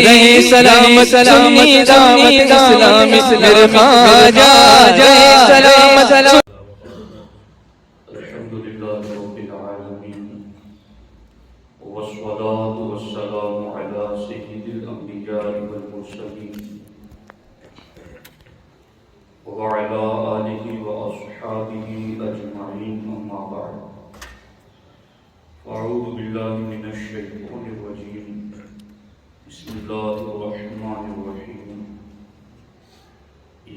رہے سلامت سنی دعوت اسلام میرے خواجہ رہے سلامت الحمد للہ رب العالمین والصلاة والسلام على سید الانبیاء والمرسلین وعلى آلہ واصحابہ اجمعین اما بعد اعوذ باللہ من الشیطان الرجیم بسم اللہ الرحمن الرحیم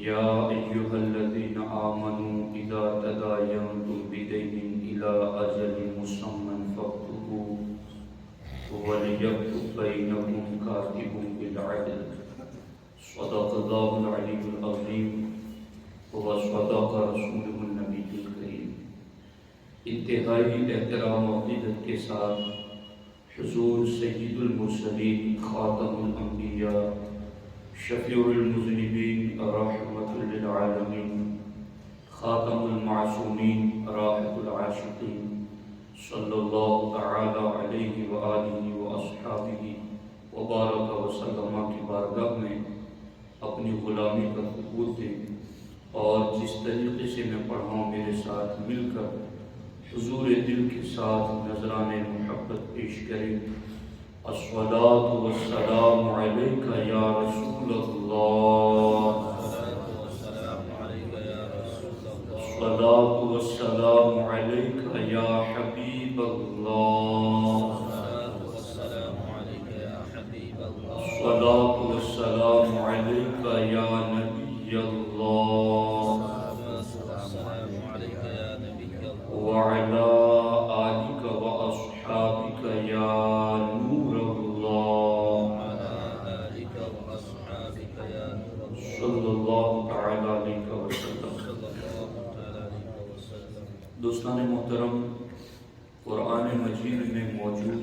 یا ایہا الذین آمنوا اذا تداینتم بدین الى اجل مسمى فاکتبوه ولیکتب بینکم کاتب بالعدل صدق اللہ العلی العظیم وصدق رسولہ النبی الکریم۔ انتہائی احترام و عقیدت کے ساتھ حضور سید المرسلین خاتم الانبیاء شفیع المذنبین رحمت للعالمین خاتم المعصومین راحت العاشقین صلی اللہ تعالی علیہ وآلہ واصحابہ وبارک وسلم کی بارگاہ میں اپنی غلامی کا ثبوت دیں اور جس طریقے سے میں پڑھا ہوں میرے ساتھ مل کر حضور دل کے ساتھ نذران محبت پیش کریں۔ الصلاة والسلام علیک یا رسول اللہ، الصلاة والسلام علیک یا حبیب اللہ، الصلاة والسلام علیک یا نبی اللہ، وعلى آلك وأصحابك يا نور الله صلی اللہ تعالی علیہ وسلم۔ دوستان محترم، قرآن مجید میں موجود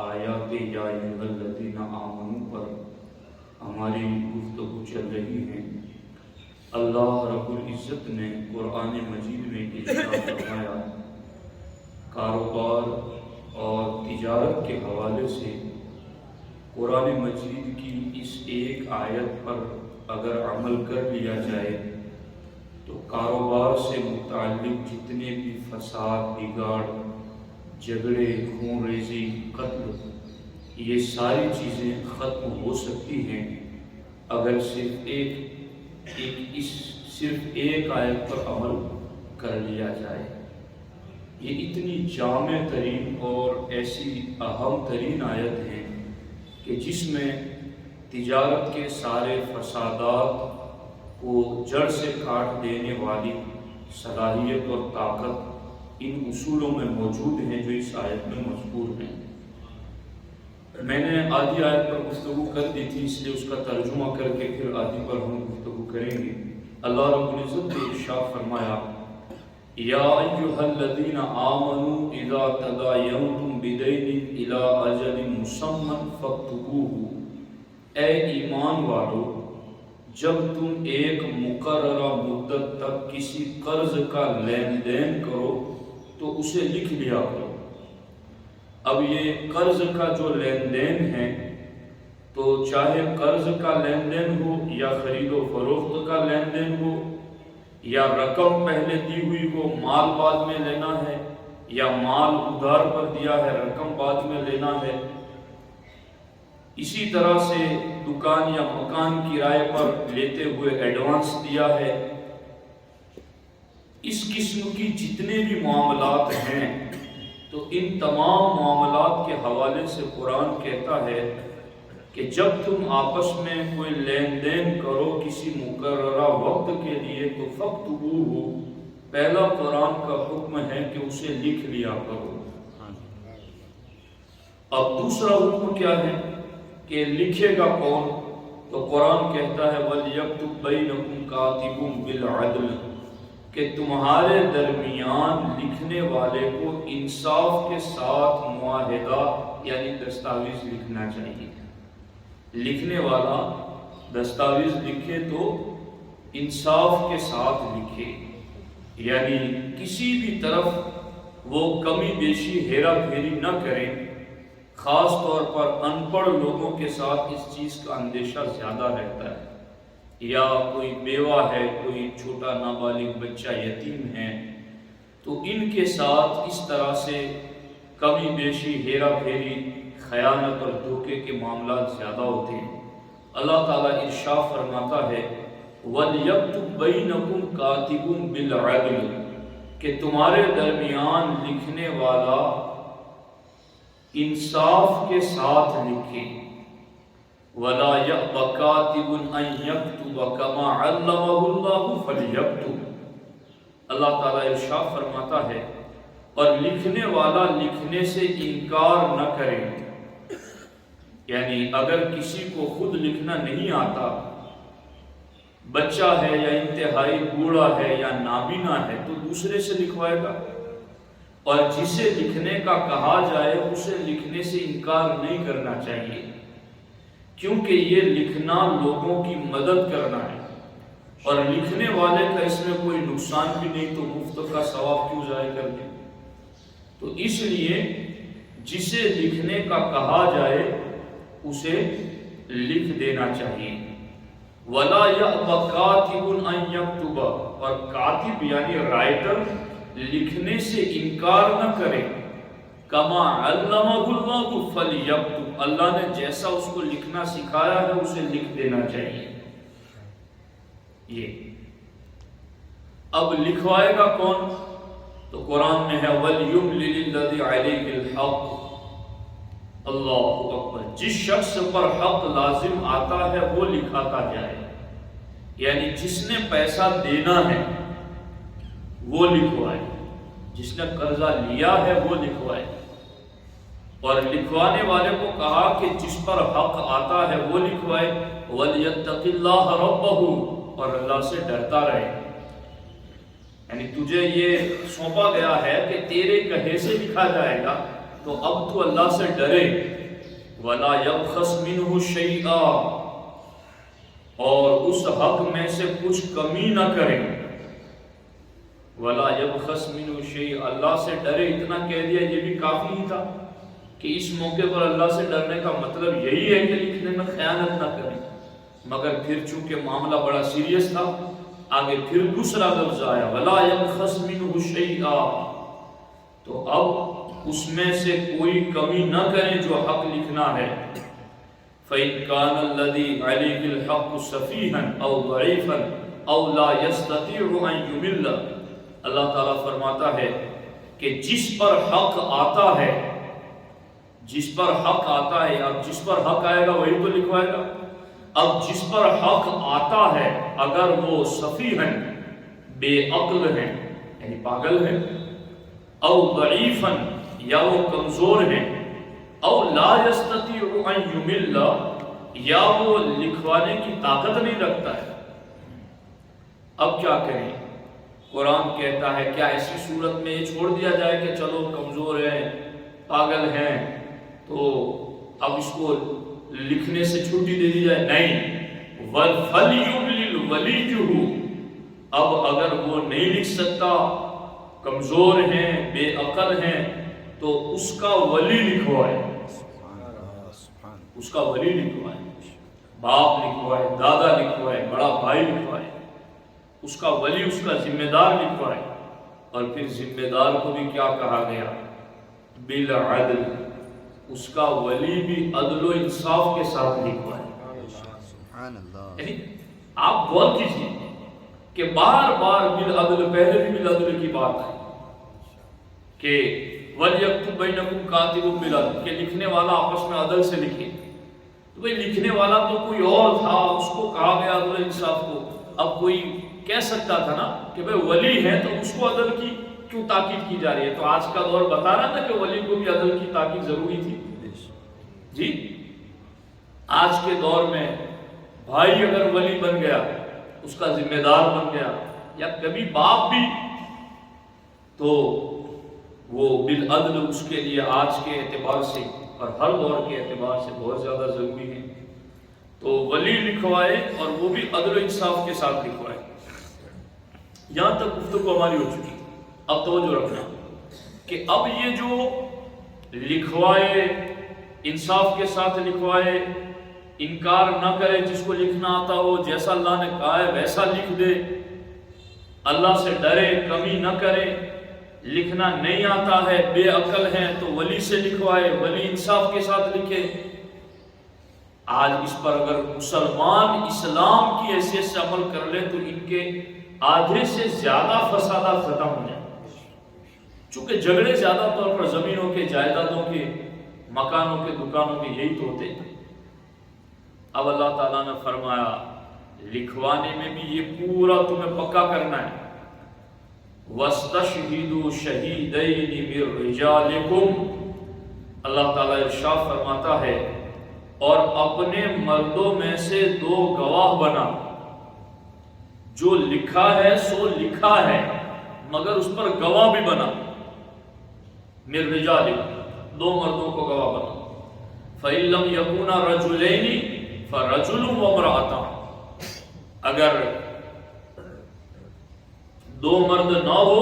آیات یا ایھا الذین آمنوا پر ہماری گفتگو چل رہی ہے۔ اللہ رب العزت نے قرآن مجید میں ارشاد فرمایا، کاروبار اور تجارت کے حوالے سے قرآن مجید کی اس ایک آیت پر اگر عمل کر لیا جائے تو کاروبار سے متعلق جتنے بھی فساد، بگاڑ، جھگڑے، خون ریزی، قتل، یہ ساری چیزیں ختم ہو سکتی ہیں اگر صرف ایک آیت پر عمل کر لیا جائے۔ یہ اتنی جامع ترین اور ایسی اہم ترین آیت ہے کہ جس میں تجارت کے سارے فسادات کو جڑ سے کاٹ دینے والی صلاحیت اور طاقت ان اصولوں میں موجود ہیں جو اس آیت میں مذکور ہیں۔ میں نے آدھی آیت پر گفتگو کر دی تھی، اس لیے اس کا ترجمہ کر کے پھر آدھی پر ہم گفتگو کریں گے۔ اللہ رب العزت نے ارشاد فرمایا، یا ایھا الذین آمنوا اذا تداینتم بدین الی اجل مسمى فاکتبوه، اے ایمان والو، جب تم ایک مقررہ مدت تک کسی قرض کا لین دین کرو تو اسے لکھ لیا کرو۔ اب یہ قرض کا جو لین دین ہے تو چاہے قرض کا لین دین ہو یا خرید و فروخت کا لین دین ہو یا رقم پہلے دی ہوئی ہو، مال بعد میں لینا ہے، یا مال ادھار پر دیا ہے، رقم بعد میں لینا ہے، اسی طرح سے دکان یا مکان کرائے پر لیتے ہوئے ایڈوانس دیا ہے، اس قسم کی جتنے بھی معاملات ہیں تو ان تمام معاملات کے حوالے سے قرآن کہتا ہے کہ جب تم آپس میں کوئی لین دین کرو کسی مقررہ وقت کے لیے تو فاکتبوہ، پہلا قرآن کا حکم ہے کہ اسے لکھ لیا کرو۔ اب دوسرا حکم کیا ہے کہ لکھے گا کون؟ تو قرآن کہتا ہے وَلْيَكْتُبْ بَيْنَكُمْ كَاتِبٌ بِالْعَدْلِ، کہ تمہارے درمیان لکھنے والے کو انصاف کے ساتھ معاہدہ یعنی دستاویز لکھنا چاہیے۔ لکھنے والا دستاویز لکھے تو انصاف کے ساتھ لکھے، یعنی کسی بھی طرف وہ کمی بیشی ہیرا پھیری نہ کرے، خاص طور پر ان پڑھ لوگوں کے ساتھ اس چیز کا اندیشہ زیادہ رہتا ہے، یا کوئی بیوہ ہے، کوئی چھوٹا نابالغ بچہ یتیم ہے، تو ان کے ساتھ اس طرح سے کمی بیشی، ہیرا پھیری، خیانت اور دھوکے کے معاملات زیادہ ہوتے ہیں۔ اللہ تعالیٰ ارشاد فرماتا ہے وَلْيَكْتُبْ بَيْنَكُمْ كَاتِبٌ بِالْعَدْلِ، کہ تمہارے درمیان لکھنے والا انصاف کے ساتھ لکھے۔ وَلَا يَأْبَ كَاتِبٌ أَن يَكْتُبَ كَمَا عَلَّمَهُ اللَّهُ فَلْيَكْتُبْ۔ اللہ تعالیٰ ارشاد فرماتا ہے اور لکھنے والا لکھنے سے انکار نہ کرے، یعنی اگر کسی کو خود لکھنا نہیں آتا، بچہ ہے یا انتہائی بوڑھا ہے یا نابینا ہے، تو دوسرے سے لکھوائے گا، اور جسے لکھنے کا کہا جائے اسے لکھنے سے انکار نہیں کرنا چاہیے، کیونکہ یہ لکھنا لوگوں کی مدد کرنا ہے، اور لکھنے والے کا اس میں کوئی نقصان بھی نہیں، تو مفت کا ثواب کیوں ضائع کر دیں؟ تو اس لیے جسے لکھنے کا کہا جائے اسے لکھ دینا چاہیے۔ وَلَا يَأْبَ كَاتِبٌ أَن يَكْتُبَ، اور کاتب یعنی رائٹر لکھنے سے انکار نہ کرے، كَمَا عَلَّمَهُ اللَّهُ فَلْيَكْتُبْ، اللہ نے جیسا اس کو لکھنا سکھایا ہے اسے لکھ دینا چاہیے۔ یہ اب لکھوائے گا کون؟ تو قرآن میں ہے وَلْيُمْلِلِ الَّذِي عَلَيْهِ الْحَقُّ، اللہ اکبر، جس شخص پر حق لازم آتا ہے وہ لکھاتا جائے، یعنی جس نے پیسہ دینا ہے وہ لکھوائے، جس نے قرضہ لیا ہے وہ لکھوائے، اور لکھوانے والے کو کہا کہ جس پر حق آتا ہے وہ لکھوائے۔ وَلْيَتَّقِ اللَّهَ رَبَّهُ، اور اللہ سے ڈرتا رہے، یعنی تجھے یہ سونپا گیا ہے کہ تیرے کہے سے لکھا جائے گا، تو اب تو اللہ سے ڈرے۔ وَلَا يَبْخَسْ مِنْهُ شَيْئًا، اور اس حق میں سے کچھ کمی نہ کرے۔ وَلَا يَبْخَسْ مِنْهُ شَيْئًا، اللہ سے ڈرے، اتنا کہہ دیا یہ بھی کافی ہی تھا کہ اس موقع پر اللہ سے ڈرنے کا مطلب یہی ہے کہ لکھنے میں خیانت نہ کریں، مگر پھر چونکہ معاملہ بڑا سیریس تھا، آگے پھر دوسرا لفظ آیا وَلَا يَبْخَسْ مِنْهُ شَيْئًا، تو اب اس میں سے کوئی کمی نہ کریں جو حق لکھنا ہے۔ فَإِنْ كَانَ الَّذِي عَلَيْهِ الْحَقُّ سَفِيهًا أَوْ ضَعِيفًا أَوْ لَا يَسْتَطِيعُ أَنْ يُمِلَّ، اللہ تعالیٰ فرماتا ہے کہ جس پر حق آتا ہے، جس پر حق آتا ہے، اب جس پر حق آئے گا وہی تو لکھوائے گا، اب جس پر حق آتا ہے اگر وہ سفیہن بے عقل ہیں یعنی پاگل ہیں، او ضعیفن یا وہ کمزور ہیں، او لا یستطیع ان یمل یا وہ لکھوانے کی طاقت نہیں رکھتا ہے، اب کیا کریں؟ قرآن کہتا ہے کیا ایسی صورت میں یہ چھوڑ دیا جائے کہ چلو کمزور ہیں، پاگل ہیں، تو اب اس کو لکھنے سے چھٹی دے دی جائے؟ نہیں، وَلْيُمْلِلْ وَلِيُّهُ، اب اگر وہ نہیں لکھ سکتا، کمزور ہیں، بے عقل ہیں، تو اس کا ولی لکھوائے، اس کا ولی لکھوائے، باپ لکھوائے، دادا لکھوائے، بڑا بھائی لکھوائے، اس کا ولی، اس کا ذمہ دار لکھوائے۔ اور پھر ذمہ دار کو بھی کیا کہا گیا؟ بالعدل، اس کا ولی بھی عدل و انصاف کے ساتھ لکھوائے۔ یعنی آپ غور کیجیے کہ بار بار بالعدل، پہلے بھی بالعدل کی بات ہے کہ وَلْيَكْتُبْ بَيْنَكُمْ كَاتِبٌ بِالْعَدْلِ، کہ لکھنے والا آپس میں عدل سے لکھے۔ تو بھئی لکھنے والا تو کوئی اور تھا، اس کو کہا گیا عدل و انصاف کو، اب کوئی کہہ سکتا تھا نا کہ بھئی ولی ہے تو اس کو عدل کی کیوں تاکید کی جا رہی ہے؟ تو آج کا دور بتا رہا تھا کہ ولی کو بھی عدل کی تاکید ضروری تھی۔ جی آج کے دور میں بھائی اگر ولی بن گیا، اس کا ذمہ دار بن گیا، یا کبھی باپ بھی، تو وہ بالعدل اس کے لیے آج کے اعتبار سے اور ہر دور کے اعتبار سے بہت زیادہ ضروری ہے۔ تو ولی لکھوائے اور وہ بھی عدل و انصاف کے ساتھ لکھوائے۔ یہاں تک گفتگو ہماری ہو چکی، اب توجہ رکھنا کہ اب یہ جو لکھوائے انصاف کے ساتھ لکھوائے، انکار نہ کرے، جس کو لکھنا آتا ہو جیسا اللہ نے کہا ہے ویسا لکھ دے، اللہ سے ڈرے، کمی نہ کرے۔ لکھنا نہیں آتا ہے، بے عقل ہیں تو ولی سے لکھوائے، ولی انصاف کے ساتھ لکھے۔ آج اس پر اگر مسلمان اسلام کی حیثیت سے عمل کر لے تو ان کے آدھے سے زیادہ فسادات ختم ہو جائیں، چونکہ جھگڑے زیادہ طور پر زمینوں کے، جائیدادوں کے، مکانوں کے، دکانوں کے یہی تو ہوتے ہیں۔ اب اللہ تعالیٰ نے فرمایا لکھوانے میں بھی یہ پورا تمہیں پکا کرنا ہے۔ وَاسْتَشْهِدُوا شَهِيدَيْنِ مِن رِجَالِكُمْ، اللہ تعالیٰ ارشاد فرماتا ہے اور اپنے مردوں میں سے 2 گواہ بنا۔ جو لکھا ہے سو لکھا ہے، مگر اس پر گواہ بھی بنا۔ مِن رِجَالِكُمْ، 2 مردوں کو گواہ بنا۔ فَإِن لَّمْ يَكُونَا رَجُلَيْنِ فَرَجُلٌ وَامْرَأَتَانِ، اگر 2 مرد نہ ہو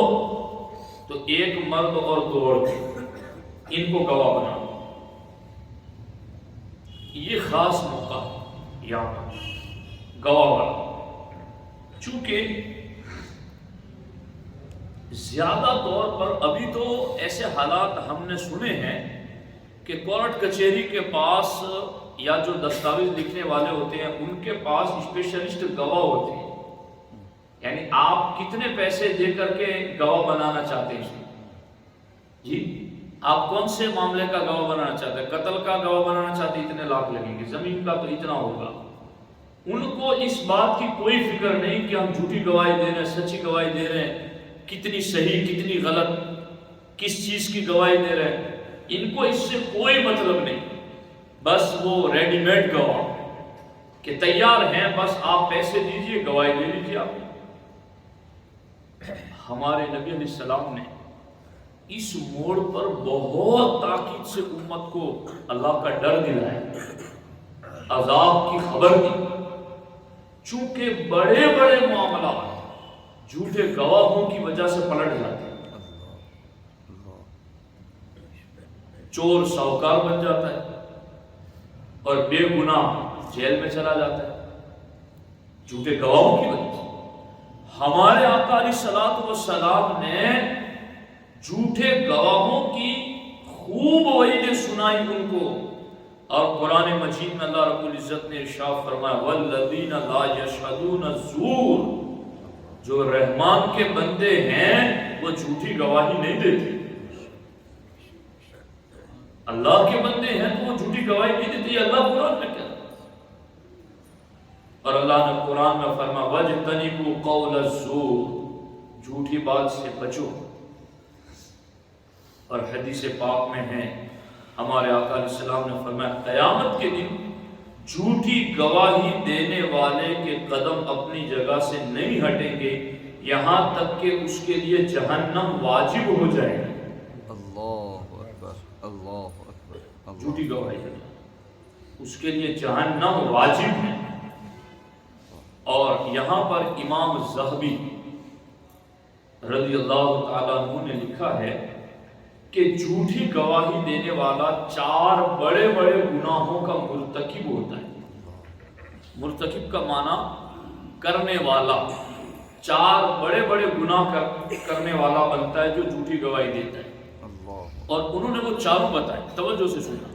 تو 1 مرد اور 2 عورتیں، ان کو گواہ بنا۔ یہ خاص موقع یہاں پر گواہ بنا، چونکہ زیادہ طور پر ابھی تو ایسے حالات ہم نے سنے ہیں کہ کورٹ کچہری کے پاس یا جو دستاویز لکھنے والے ہوتے ہیں ان کے پاس اسپیشلسٹ گواہ ہوتے ہیں، یعنی آپ کتنے پیسے دے کر کے گواہ بنانا چاہتے ہیں؟ جی آپ کون سے معاملے کا گواہ بنانا چاہتے ہیں؟ قتل کا گواہ بنانا چاہتے ہیں، اتنے لاکھ لگیں گے، زمین کا تو اتنا ہوگا۔ ان کو اس بات کی کوئی فکر نہیں کہ ہم جھوٹی گواہی دے رہے ہیں، سچی گواہی دے رہے ہیں، کتنی صحیح کتنی غلط، کس چیز کی گواہی دے رہے ہیں، ان کو اس سے کوئی مطلب نہیں۔ بس وہ ریڈی میڈ گواہ کہ تیار ہیں، بس آپ پیسے دیجئے گواہی دے لیجئے آپ۔ ہمارے نبی علیہ السلام نے اس موڑ پر بہت تاکید سے امت کو اللہ کا ڈر دلایا، عذاب کی خبر دی، چونکہ بڑے بڑے معاملات جھوٹے گواہوں کی وجہ سے پلٹ جاتے ہیں۔ چور ساہوکار بن جاتا ہے اور بے گناہ جیل میں چلا جاتا ہے جھوٹے گواہوں کی وجہ سے۔ ہمارے آقا علیہ الصلوۃ والسلام نے جھوٹے گواہوں کی خوب وعیدیں سنائی ان کو، اور قرآن مجید میں اللہ رب العزت نے ارشاد فرمایا والذین لا یشہدون الزور، جو رحمان کے بندے ہیں وہ جھوٹی گواہی نہیں دیتے۔ اللہ کے بندے ہیں تو وہ جھوٹی گواہی نہیں دیتے، اللہ قرآن میں کہتا ہے۔ اور اللہ نے قرآن میں فرمایا وَاجْتَنِبُوا قَوْلَ الزُّورِ، جھوٹی بات سے بچو۔ اور حدیث پاک میں ہے ہمارے آقا علیہ السلام نے فرمایا قیامت کے دن جھوٹی گواہی دینے والے کے قدم اپنی جگہ سے نہیں ہٹیں گے یہاں تک کہ اس کے لیے جہنم واجب ہو جائے گا۔ اللہ اکبر، اللہ اکبر۔ جھوٹی گواہی اس کے لیے جہنم واجب ہے۔ اور یہاں پر امام ذہبی رضی اللہ تعالیٰ عنہ نے لکھا ہے کہ جھوٹی گواہی دینے والا 4 بڑے بڑے گناہوں کا مرتکب ہوتا ہے۔ مرتکب کا معنی کرنے والا، 4 بڑے بڑے گناہ کرنے والا بنتا ہے جو جھوٹی گواہی دیتا ہے۔ اور انہوں نے وہ 4 بتائے، توجہ سے سننا۔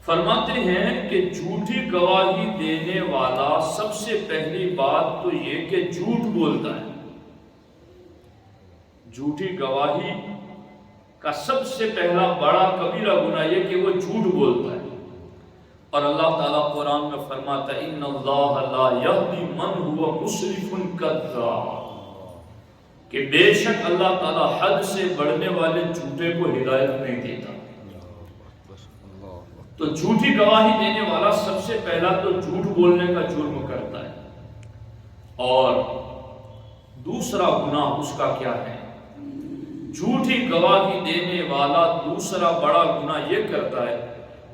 فرماتے ہیں کہ جھوٹی گواہی دینے والا سب سے پہلی بات تو یہ کہ جھوٹ بولتا ہے۔ جھوٹی گواہی کا سب سے پہلا بڑا کبیرہ گناہ یہ کہ وہ جھوٹ بولتا ہے۔ اور اللہ تعالیٰ قرآن میں فرماتا ہے ان اللہ لا یہدی من هو مسرف کذاب، کہ بے شک اللہ تعالیٰ حد سے بڑھنے والے جھوٹے کو ہدایت نہیں دیتا۔ تو جھوٹی گواہی دینے والا سب سے پہلا تو جھوٹ بولنے کا جرم کرتا ہے۔ اور دوسرا گناہ اس کا کیا ہے؟ جھوٹی گواہی دینے والا دوسرا بڑا گناہ یہ کرتا ہے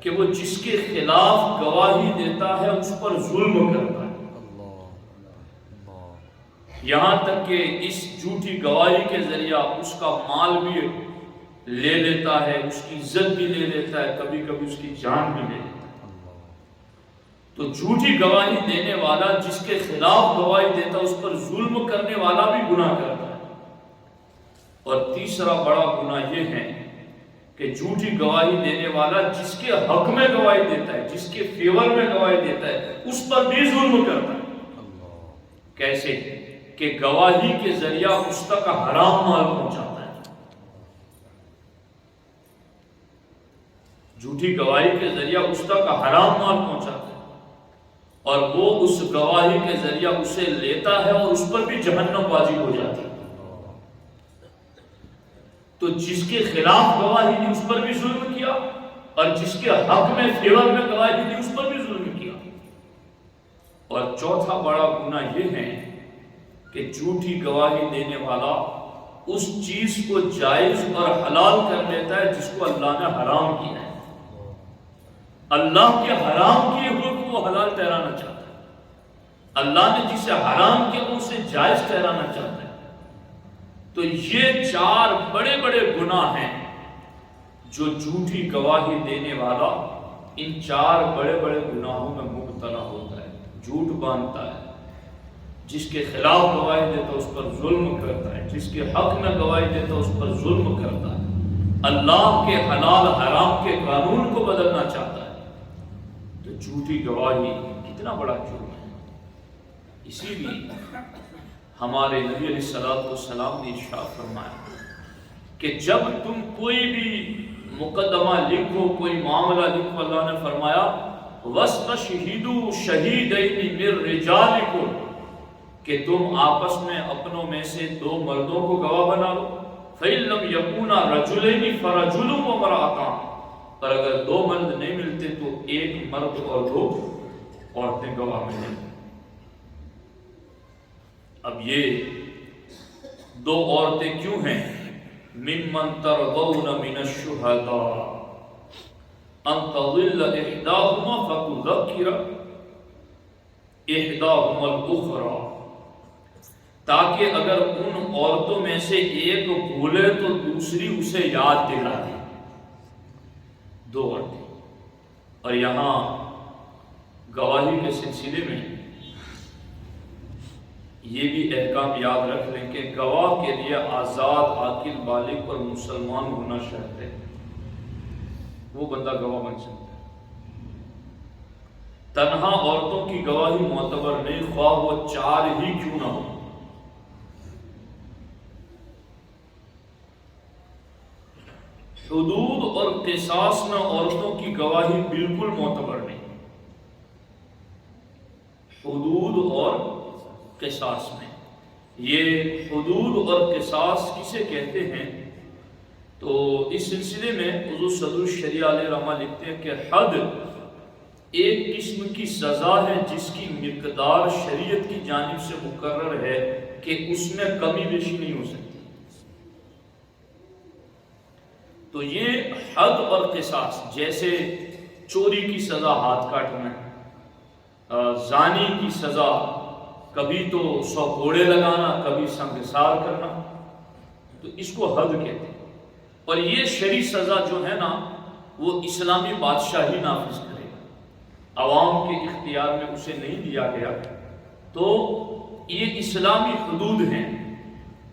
کہ وہ جس کے خلاف گواہی دیتا ہے اس پر ظلم کرتا ہے، یہاں تک کہ اس جھوٹی گواہی کے ذریعہ اس کا مال بھی لے لیتا ہے، اس کی عزت بھی لے لیتا ہے، کبھی کبھی اس کی جان بھی لے لیتا ہے۔ تو جھوٹی گواہی دینے والا جس کے خلاف گواہی دیتا ہے اس پر ظلم کرنے والا بھی گناہ کرتا ہے۔ اور تیسرا بڑا گناہ یہ ہے کہ جھوٹی گواہی دینے والا جس کے حق میں گواہی دیتا ہے، جس کے فیور میں گواہی دیتا ہے، اس پر بھی ظلم کرتا ہے۔ کیسے؟ کہ گواہی کے ذریعہ اس تک حرام مال پہنچاتا ہے۔ جھوٹی گواہی کے ذریعہ اس تک حرام مال پہنچاتا ہے، اور وہ اس گواہی کے ذریعہ اسے لیتا ہے اور اس پر بھی جہنم واجب ہو جاتی ہے۔ تو جس کے خلاف گواہی دی اس پر بھی ظلم کیا، اور جس کے حق میں فیور میں گواہی دی اس پر بھی ظلم کیا۔ اور چوتھا بڑا گناہ یہ ہے کہ جھوٹی گواہی دینے والا اس چیز کو جائز اور حلال کر لیتا ہے جس کو اللہ نے حرام کیا ہے۔ اللہ کے حرام کیے ہوئے کو وہ حلال ٹھہرانا چاہتا ہے، اللہ نے جسے حرام کیا وہ اسے جائز ٹھہرانا چاہتا ہے۔ تو یہ چار بڑے بڑے گناہ ہیں جو جھوٹی گواہی دینے والا ان چار بڑے بڑے گناہوں میں مبتلا ہوتا ہے۔ جھوٹ باندھتا ہے، جس کے خلاف گواہی دیتا ہے اس پر ظلم کرتا ہے، جس کے حق میں گواہی دیتا ہے اس پر ظلم کرتا ہے، اللہ کے حلال حرام کے قانون کو بدلنا چاہتا ہے۔ تو جھوٹی گواہی کتنا بڑا جرم ہے۔ اسی لیے ہمارے نبی علیہ الصلوۃ والسلام نے ارشاد فرمایا کہ جب تم کوئی بھی مقدمہ لکھو، کوئی معاملہ لکھو، اللہ نے فرمایا وَاسْتَشْهِدُوا شَهِيدَيْنِ مِن رِجَالِكُمْ، کہ تم آپس میں اپنوں میں سے دو مردوں کو گواہ بنا لو۔ فَإِن لَّمْ يَكُونَا رَجُلَيْنِ فَرَجُلٌ وَامْرَأَتَانِ، پر اگر دو مرد نہیں ملتے تو ایک مرد اور دو عورتیں گواہ ملیں۔ اب یہ دو عورتیں کیوں ہیں؟ مِمَّن تَرْضَوْنَ مِنَ الشُّهَدَاءِ أَن تَضِلَّ إِحْدَاهُمَا فَتُذَكِّرَ إِحْدَاهُمَا الْأُخْرَى، تاکہ اگر ان عورتوں میں سے ایک بھولے تو دوسری اسے یاد دلا دے۔ دو عورتیں۔ اور یہاں گواہی کے سلسلے میں یہ بھی احکام یاد رکھ لیں کہ گواہ کے لیے آزاد، عاقل، بالغ اور مسلمان ہونا شرط ہے، وہ بندہ گواہ بن سکتا ہے۔ تنہا عورتوں کی گواہی معتبر نہیں، خواہ وہ چار ہی کیوں نہ ہو۔ حدود اور قصاص میں عورتوں کی گواہی بالکل معتبر نہیں۔ حدود اور قصاص میں، یہ حدود اور قصاص کسے کہتے ہیں؟ تو اس سلسلے میں حضور صدر الشریعہ علیہ رحمہ لکھتے ہیں کہ حد ایک قسم کی سزا ہے جس کی مقدار شریعت کی جانب سے مقرر ہے کہ اس میں کمی بیشی نہیں ہو سکتی۔ تو یہ حد اور قصاص، جیسے چوری کی سزا ہاتھ کاٹنا، زانی کی سزا کبھی تو 100 کوڑے لگانا، کبھی سنگسار کرنا، تو اس کو حد کہتے ہیں۔ اور یہ شرعی سزا جو ہے نا وہ اسلامی بادشاہ ہی نافذ کرے گا، عوام کے اختیار میں اسے نہیں دیا گیا۔ تو یہ اسلامی حدود ہیں،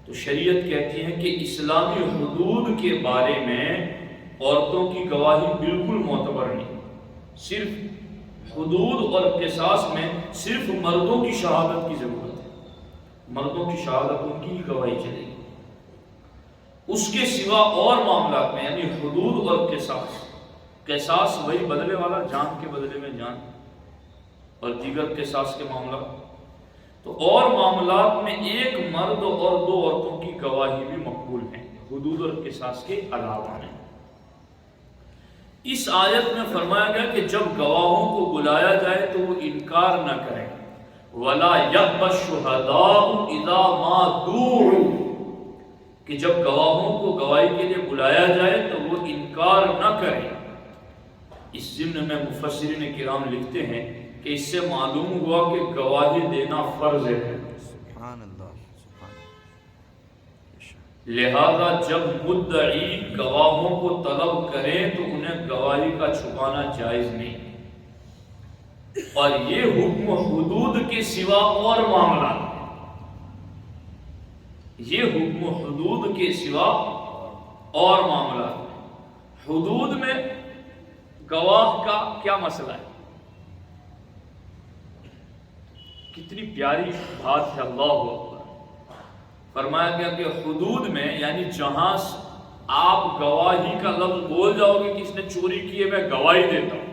تو شریعت کہتی ہے کہ اسلامی حدود کے بارے میں عورتوں کی گواہی بالکل معتبر نہیں۔ صرف حدود اور قصاص میں صرف مردوں کی شہادت کی ضرورت ہے، مردوں کی شہادت ان کی ہی گواہی چلے گی۔ اس کے سوا اور معاملات میں یعنی حدود اور قصاص وہی بدلے والا، جان کے بدلے میں جان، اور دیگر قصاص کے معاملات، تو اور معاملات میں ایک مرد اور دو عورتوں کی گواہی بھی مقبول ہیں، حدود اور قصاص کے علاوہ ہیں۔ اس آیت میں فرمایا گیا کہ جب گواہوں کو بلایا جائے تو وہ انکار نہ کریں، وَلَا يَأْبَ الشُّهَدَاءُ إِذَا مَا دُعُوا، کہ جب گواہوں کو گواہی کے لیے بلایا جائے تو وہ انکار نہ کریں۔ اس ضمن میں مفسرین کرام لکھتے ہیں کہ اس سے معلوم ہوا کہ گواہی دینا فرض ہے، سبحان اللہ، سبحان اللہ۔ لہذا جب مدعی گواہوں کو طلب کریں تو انہیں گواہی کا چھپانا جائز نہیں، اور یہ حکم حدود کے سوا اور معاملات، یہ حکم حدود کے سوا اور معاملات۔ حدود میں گواہ کا کیا مسئلہ ہے؟ کتنی پیاری بات ہے، اللہ اکبر۔ فرمایا گیا کہ حدود میں یعنی جہاں آپ گواہی کا لفظ بول جاؤ گے کہ اس نے چوری کی ہے میں گواہی دیتا ہوں،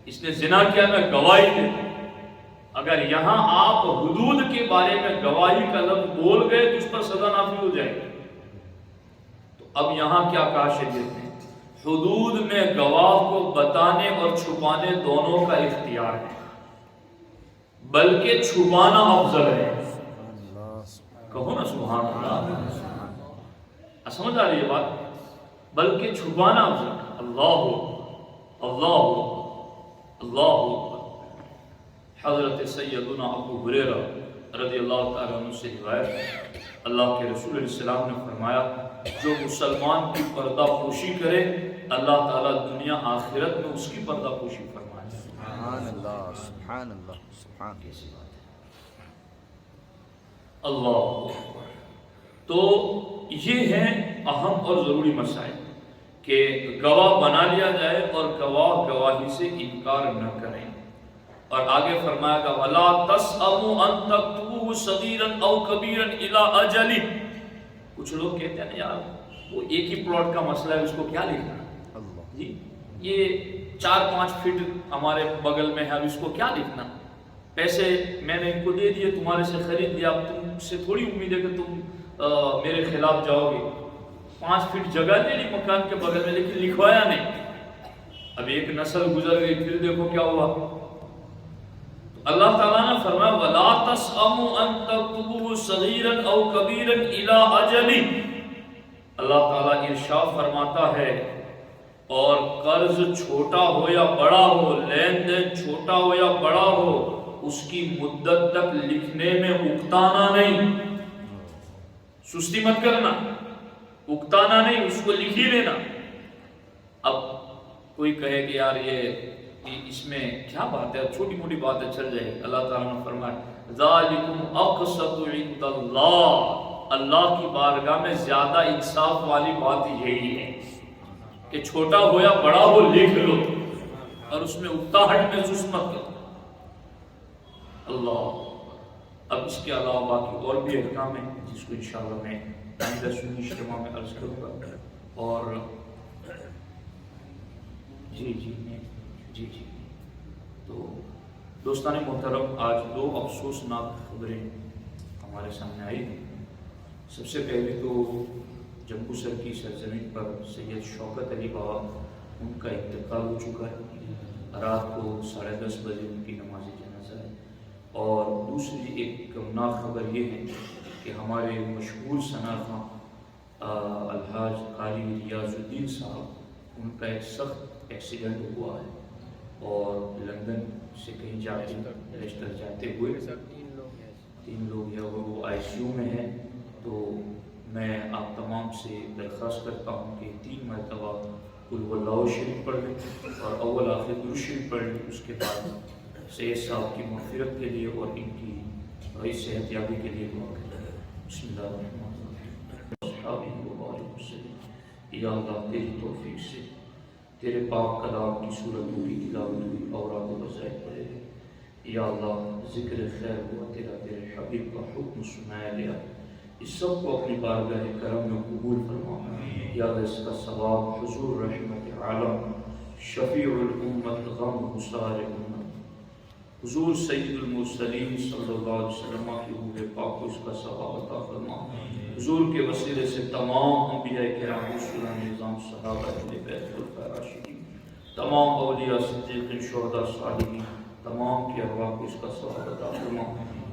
اس نے زنا کیا میں گواہی دیتا ہوں، اگر یہاں آپ حدود کے بارے میں گواہی کا لفظ بول گئے تو اس پر سزا نافذ ہو جائے گی۔ تو اب یہاں کیا کہا شریعت نے؟ حدود میں گواہ کو بتانے اور چھپانے دونوں کا اختیار ہے، بلکہ چھپانا افضل ہے۔ کہو نا سبحان اللہ، سمجھ آ رہی ہے بات؟ بلکہ چھپانا افضل ہے۔ اللہ اللہ اللہ۔ حضرت سیدنا ابو ہریرہ رضی اللہ تعالیٰ عنہ سے روایت ہے، اللہ کے رسول علیہ السلام نے فرمایا جو مسلمان کی پردہ پوشی کرے اللہ تعالیٰ دنیا آخرت میں اس کی پردہ پوشی فرمائے۔ سبحان اللہ سبحان اللہ سبحان کیسی بات ہے اللہ۔ تو یہ ہیں اہم اور ضروری مسائل کہ گواہ بنا لیا جائے اور گواہ گواہی سے انکار نہ کریں۔ اور آگے فرمایا گا وَلَا تَسْأَمُوا أَن تَكْتُبُوهُ صَغِيرًا أَوْ كَبِيرًا إِلَىٰ أَجَلِهِ۔ کچھ لوگ کہتے ہیں نا یار وہ ایک ہی پلاٹ کا مسئلہ ہے، اس کو کیا لکھنا جی، یہ 4-5 فٹ ہمارے بغل میں ہے، اب اس کو کیا لکھنا، پیسے میں نے ان کو دے دیے، تمہارے سے خرید لیا، اب تم سے تھوڑی امید ہے کہ تم میرے خلاف جاؤ گے۔ 5 فٹ جگہ دے لی مکان کے بغل میں لیکن لکھوایا نہیں۔ اب ایک نسل گزر گئی، پھر دیکھو کیا ہوا۔ اللہ تعالیٰ نے فرمایا وَلَا تَسْأَمُوا أَن تَكْتُبُوهُ صَغِيرًا أَوْ كَبِيرًا إِلَىٰ أَجَلِهِ۔ اللہ تعالیٰ ارشاد فرماتا ہے اور قرض چھوٹا ہو یا بڑا ہو، لین دین چھوٹا ہو یا بڑا ہو، اس کی مدت تک لکھنے میں اکتانا نہیں، سستی مت کرنا، اکتانا نہیں، اس کو لکھ ہی لینا۔ اب کوئی کہے کہ یار یہ اس میں کیا بات ہے، چھوٹی موٹی باتیں چل جائے گی۔ اللہ تعالیٰ نے فرمایا ذَلِكُمْ أَقْسَطُ عِندَ اللَّهِ، اللہ کی بارگاہ میں زیادہ انصاف والی بات یہی ہے کہ چھوٹا ہو یا بڑا ہو لکھ لو اور اس میں اکتاہٹ محسوس مت کرو۔ اللہ۔ اب اس کے علاوہ باقی اور بھی احکام ہیں جس کو انشاءاللہ میں آئندہ سنی اجتماع میں عرض کروں گا۔ اور جی تو دوستان محترم، آج 2 افسوسناک خبریں ہمارے سامنے آئی ہیں۔ سب سے پہلے تو جموں سر کی سرزمین پر سید شوکت علی بابا ان کا انتقال ہو چکا ہے، رات کو 10:30 بجے ان کی نماز جنازہ ہے۔ اور دوسری ایک غمناک خبر یہ ہے کہ ہمارے مشہور ثنا خواں الحاج قاری ریاض الدین صاحب، ان کا ایک سخت ایکسیڈنٹ ہوا ہے اور لندن سے کہیں لیسٹر جاتے ہوئے 3 لوگ ہیں اور وہ ICU میں ہیں۔ تو میں آپ تمام سے درخواست کرتا ہوں کہ 3 مرتبہ قل هو اللہ شریف پڑھ لیں اور اول آخر درود شریف پڑھ لیں، اس کے بعد سید صاحب کی مغفرت کے لیے اور ان کی صحت یابی کے لیے دعا کریں۔ بسم اللہ الرحمن الرحیم۔ یا اللہ تیری توفیق سے تیرے پاک کلام کی صورتوں کی تلاوت ہوئی، اوراد و وظائف پڑھے گئے۔ یا اللہ ذکر خیر ہوا تیرا، تیرے حبیب کا حکم سنایا گیا، اس سب کو اپنی بارگاہ کرم میں قبول فرما۔ یا اللہ اس کا ثواب حضور رحمت عالم شفیع الامت غم گسار امت حضور سید المرسلین صلی اللہ علیہ وسلم کی روح پاک کو اس کا ثواب عطا فرما۔ حضور کے وسیلے سے تمام انبیاء کرام، رسولان نظام، صحابہ اہل بیت خلفائے راشدین، تمام اولیاء صدیقین، شہداء، صالحین، تمام کی ارواح کو اس کا ثواب عطا فرما۔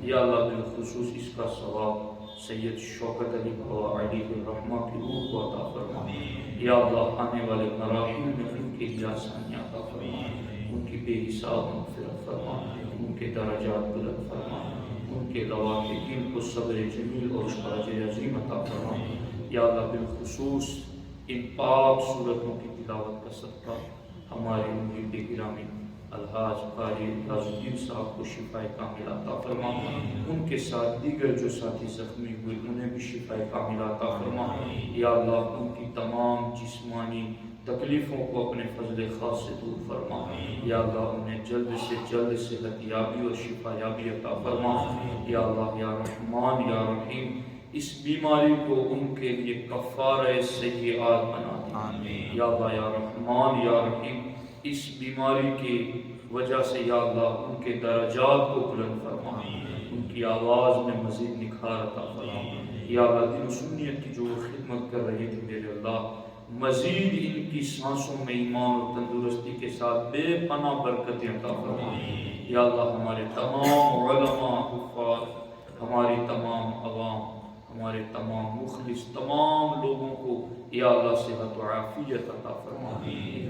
یا اللہ بالخصوص اس کا ثواب سید شوکت علی بابا علیہ الرحمہ کی روح کو عطا فرما۔ یا اللہ آنے والے مراحل میں ان کے لیے آسانیاں عطا فرما، ان کی بے حساب مغفرت فرما، ان کے درجات بلند فرما، ان کے لواحقین کو صبر جمیل اور اجر عظیم عطا فرما۔ یا اللہ بالخصوص ان پاک صورتوں کی تلاوت کا صدقہ ہمارے مرید گرامی الحاج قاری راز الدین صاحب کو شفائے کاملہ عطا فرما، ان کے ساتھ دیگر جو ساتھی زخمی ہوئے انہیں بھی شفائے کاملہ عطا فرما، یا اللہ ان کی تمام جسمانی تکلیفوں کو اپنے فضل خاص سے دور فرما، یا اللہ انہیں جلد سے جلد صحت یابی اور شفا یابی عطا فرما، یا اللہ یا رحمان یا رحیم اس بیماری کو ان کے لیے کفارہ سیئات بنا دے، یا اللہ یا رحمان یا رحیم اس بیماری کی وجہ سے یا اللہ ان کے درجات کو بلند فرما، ان کی آواز میں مزید نکھار عطا فرما، یا اللہ دین و سنیت کی جو خدمت کر رہی تھی میرے اللہ مزید ان کی سانسوں میں ایمان اور تندرستی کے ساتھ بے پناہ برکتیں عطا فرما، یا اللہ ہمارے تمام علماء حفاظ، ہماری تمام عوام، ہمارے تمام مخلص تمام لوگوں کو یا اللہ صحت و عافیت عطا فرما،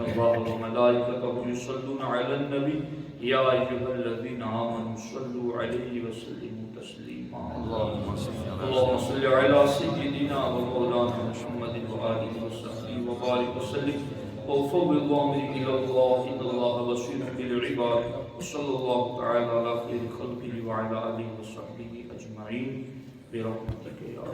اللہ و ملائکتہ یصلون علی النبی یا ایھا الذین آمنوا صلوا علیہ وسلموا تسلیما، اللہم صل علی سیدنا و مولانا محمد وآلہ وصحبہ وبارک وسلم، وفوض امری الی اللہ ان اللہ بصیر بالعباد، وصلی اللہ تعالی علی خیر خلقہ وعلی آلہ وصحبہ اجمعین برحمتک یا